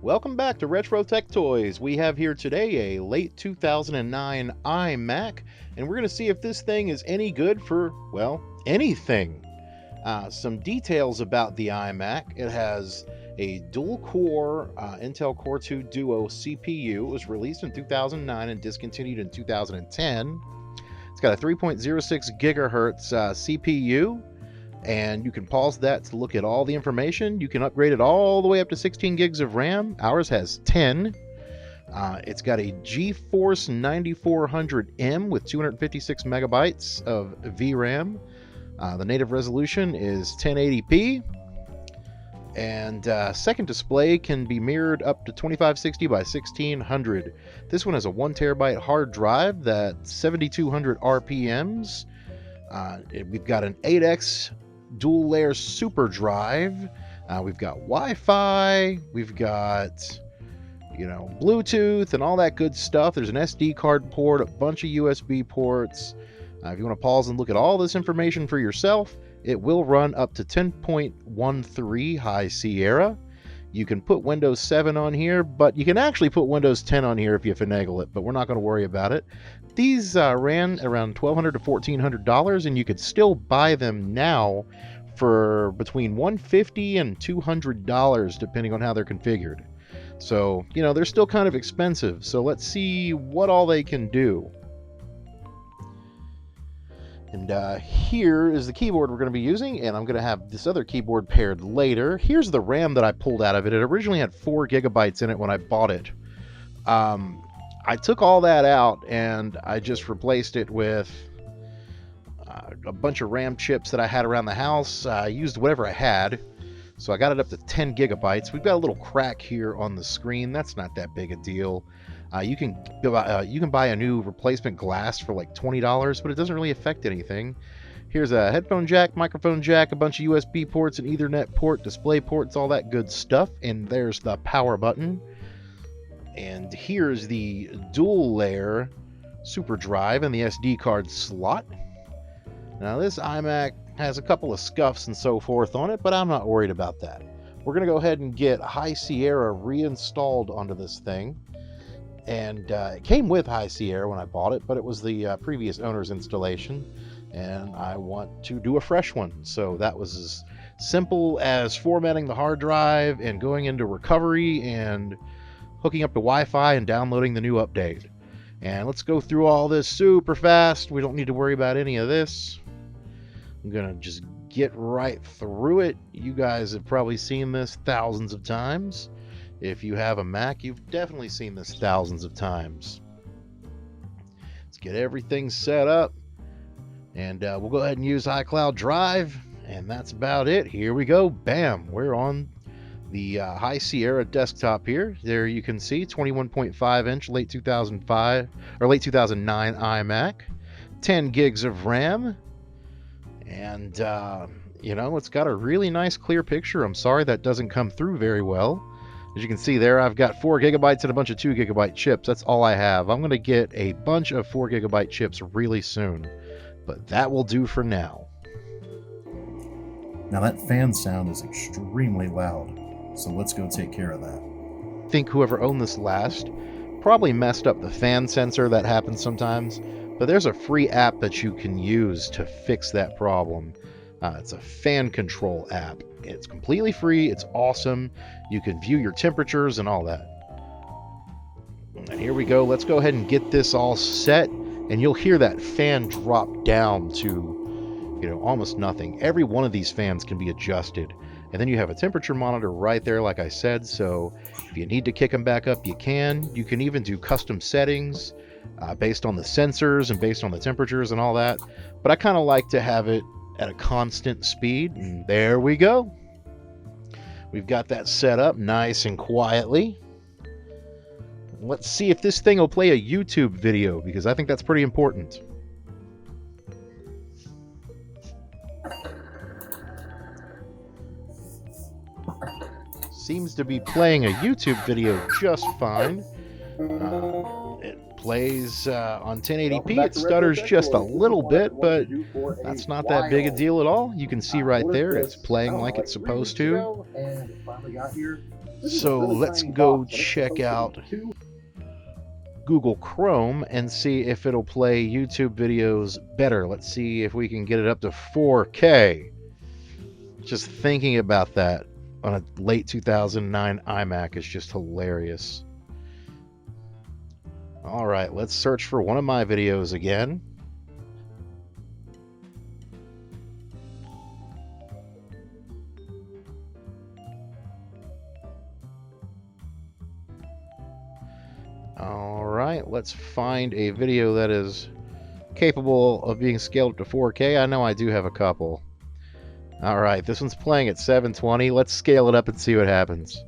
Welcome back to Retro Tech Toys. We have here today a late 2009 iMac, and we're going to see if this thing is any good for, well, anything. Some details about the iMac. It has a dual-core Intel Core 2 Duo CPU. It was released in 2009 and discontinued in 2010. It's got a 3.06 gigahertz CPU. And you can pause that to look at all the information. You can upgrade it all the way up to 16 gigs of RAM. Ours has 10. It's got a GeForce 9400M with 256 megabytes of VRAM. The native resolution is 1080p. And second display can be mirrored up to 2560 by 1600. This one has a 1 terabyte hard drive that's 7200 RPMs. We've got an 8X dual layer super drive. We've got Wi-Fi, we've got Bluetooth and all that good stuff. There's an SD card port, a bunch of USB ports. If you want to pause and look at all this information for yourself, it will run up to 10.13 High Sierra. You can put Windows 7 on here, but you can actually put Windows 10 on here if you finagle it, but we're not going to worry about it. These ran around $1,200 to $1,400, and you could still buy them now for between $150 and $200, depending on how they're configured. So, they're still kind of expensive, so let's see what all they can do. And here is the keyboard we're going to be using, and I'm going to have this other keyboard paired later. Here's the RAM that I pulled out of it. It originally had 4 gigabytes in it when I bought it. I took all that out, and I just replaced it with a bunch of RAM chips that I had around the house. I used whatever I had, so I got it up to 10 gigabytes. We've got a little crack here on the screen. That's not that big a deal. You can buy a new replacement glass for like $20, but it doesn't really affect anything. Here's a headphone jack, microphone jack, a bunch of USB ports, an Ethernet port, display ports, all that good stuff. And there's the power button. And here's the dual layer super drive and the SD card slot. Now this iMac has a couple of scuffs and so forth on it, but I'm not worried about that. We're going to go ahead and get High Sierra reinstalled onto this thing. And it came with High Sierra when I bought it, but it was the previous owner's installation, and I want to do a fresh one. So that was as simple as formatting the hard drive and going into recovery and hooking up to Wi-Fi and downloading the new update. And let's go through all this super fast. We don't need to worry about any of this. I'm going to just get right through it. You guys have probably seen this thousands of times. If you have a Mac, you've definitely seen this thousands of times. Let's get everything set up, and we'll go ahead and use iCloud Drive, and that's about it. Here we go. Bam! We're on the High Sierra desktop here. There you can see 21.5-inch late 2005 or late 2009 iMac, 10 gigs of RAM, and it's got a really nice clear picture. I'm sorry that doesn't come through very well. As you can see there, I've got 4 gigabytes and a bunch of 2 gigabyte chips. That's all I have. I'm going to get a bunch of 4 gigabyte chips really soon, but that will do for now. Now that fan sound is extremely loud, so let's go take care of that. I think whoever owned this last probably messed up the fan sensor. That happens sometimes, but there's a free app that you can use to fix that problem. It's a fan control app. It's completely free. It's awesome. You can view your temperatures and all that. And here we go. Let's go ahead and get this all set. And you'll hear that fan drop down to, almost nothing. Every one of these fans can be adjusted. And then you have a temperature monitor right there, like I said. So if you need to kick them back up, you can. You can even do custom settings based on the sensors and based on the temperatures and all that. But I kind of like to have it at a constant speed, and there we go. We've got that set up nice and quietly. Let's see if this thing will play a YouTube video, because I think that's pretty important. Seems to be playing a YouTube video just fine. It plays on 1080p. It stutters just a little bit, but that's not that big a deal at all. You can see right there it's playing like it's supposed to. So let's go check out Google Chrome and see if it'll play YouTube videos better. Let's see if we can get it up to 4K. Just thinking about that on a late 2009 iMac is just hilarious. All right, let's search for one of my videos again. All right, let's find a video that is capable of being scaled up to 4K. I know I do have a couple. All right, this one's playing at 720. Let's scale it up and see what happens.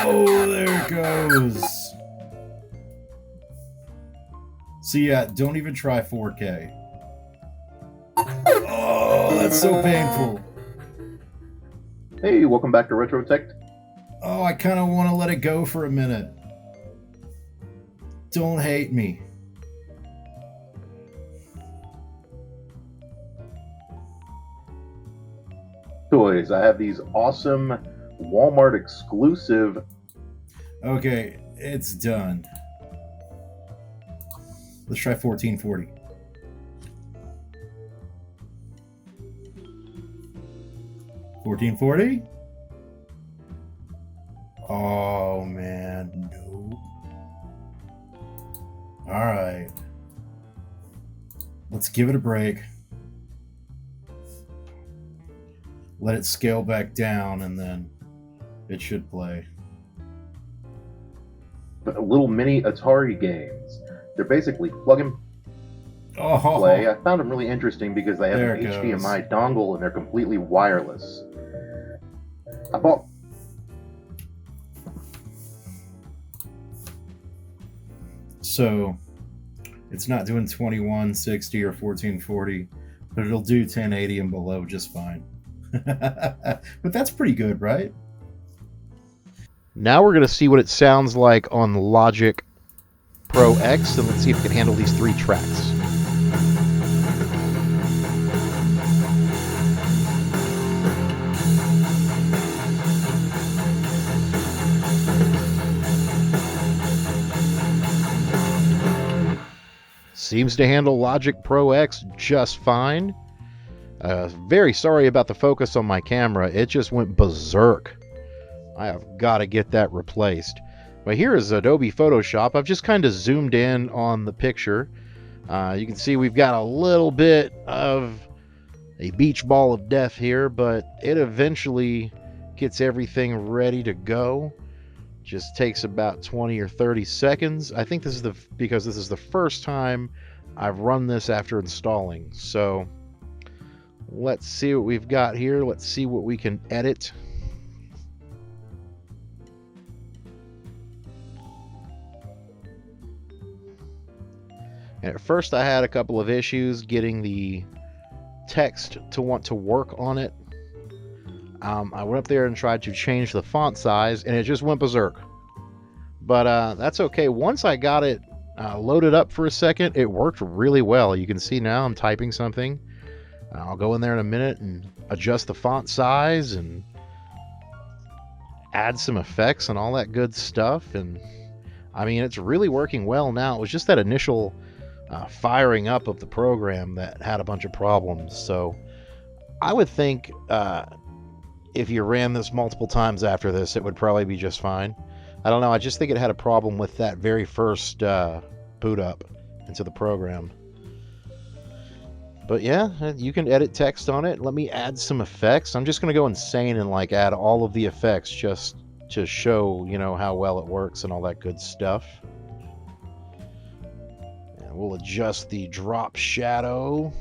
Oh, there it goes. So yeah, don't even try 4K. Oh, that's so painful. Hey, welcome back to RetroTech. Oh, I kind of want to let it go for a minute. Don't hate me. Toys. I have these awesome Walmart exclusive. Okay, it's done. Let's try 1440. $14.40? Oh man, no. All right, let's give it a break. Let it scale back down, and then it should play. Little mini Atari games. They're basically plug and play. I found them really interesting because they have There an it HDMI dongle and they're completely wireless. I bought. So it's not doing 2160 or 1440, but it'll do 1080 and below just fine. But that's pretty good, right? Now we're going to see what it sounds like on Logic Pro X, and let's see if it can handle these 3 tracks. Seems to handle Logic Pro X just fine. Very sorry about the focus on my camera. It just went berserk. I have got to get that replaced. But here is Adobe Photoshop. I've just kind of zoomed in on the picture. You can see we've got a little bit of a beach ball of death here, but it eventually gets everything ready to go. Just takes about 20 or 30 seconds. I think this is because this is the first time I've run this after installing. So let's see what we've got here. Let's see what we can edit. And at first I had a couple of issues getting the text to want to work on it. I went up there and tried to change the font size, and it just went berserk. But that's okay. Once I got it loaded up for a second, it worked really well. You can see now I'm typing something. I'll go in there in a minute and adjust the font size and add some effects and all that good stuff. And I mean, it's really working well now. It was just that initial firing up of the program that had a bunch of problems. So I would think if you ran this multiple times after this, it would probably be just fine. I don't know. I just think it had a problem with that very first boot up into the program. But yeah, you can edit text on it. Let me add some effects. I'm just going to go insane and like add all of the effects just to show, you know, how well it works and all that good stuff. And we'll adjust the drop shadow.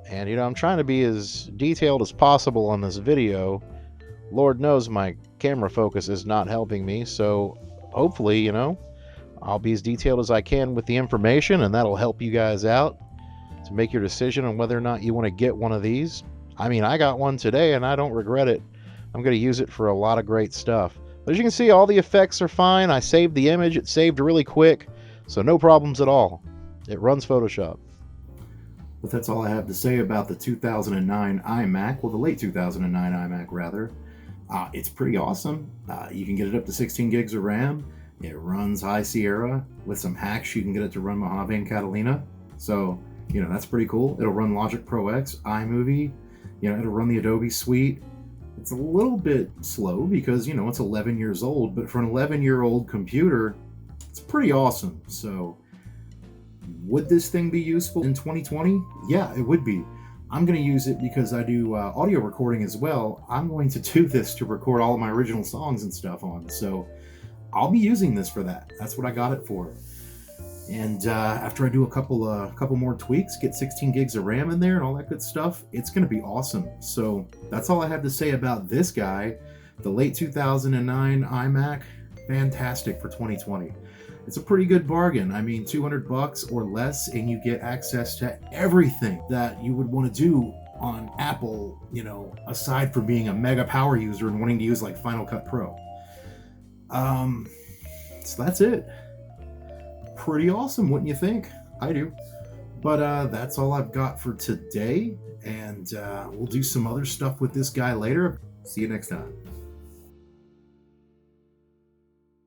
And, you know, I'm trying to be as detailed as possible on this video. Lord knows my camera focus is not helping me, so hopefully, you know, I'll be as detailed as I can with the information, and that'll help you guys out to make your decision on whether or not you want to get one of these. I mean, I got one today, and I don't regret it I'm going to use it for a lot of great stuff. But as you can see, all the effects are fine. I saved the image. It saved really quick, so no problems at all. It runs Photoshop. But that's all I have to say about the 2009 iMac. Well, the late 2009 iMac, rather. It's pretty awesome. You can get it up to 16 gigs of RAM. It runs High Sierra. With some hacks, you can get it to run Mojave and Catalina. So, that's pretty cool. It'll run Logic Pro X, iMovie. It'll run the Adobe Suite. It's a little bit slow because, it's 11 years old. But for an 11-year-old computer, it's pretty awesome. So, would this thing be useful in 2020? Yeah, it would be. I'm going to use it because I do audio recording as well. I'm going to do this to record all of my original songs and stuff on. So I'll be using this for that. That's what I got it for. And after I do a couple more tweaks, get 16 gigs of RAM in there and all that good stuff, it's going to be awesome. So that's all I have to say about this guy. The late 2009 iMac, fantastic for 2020. It's a pretty good bargain. I mean, $200 or less, and you get access to everything that you would want to do on Apple, aside from being a mega power user and wanting to use like Final Cut Pro. So that's it. Pretty awesome, wouldn't you think? I do. But that's all I've got for today, and we'll do some other stuff with this guy later. See you next time.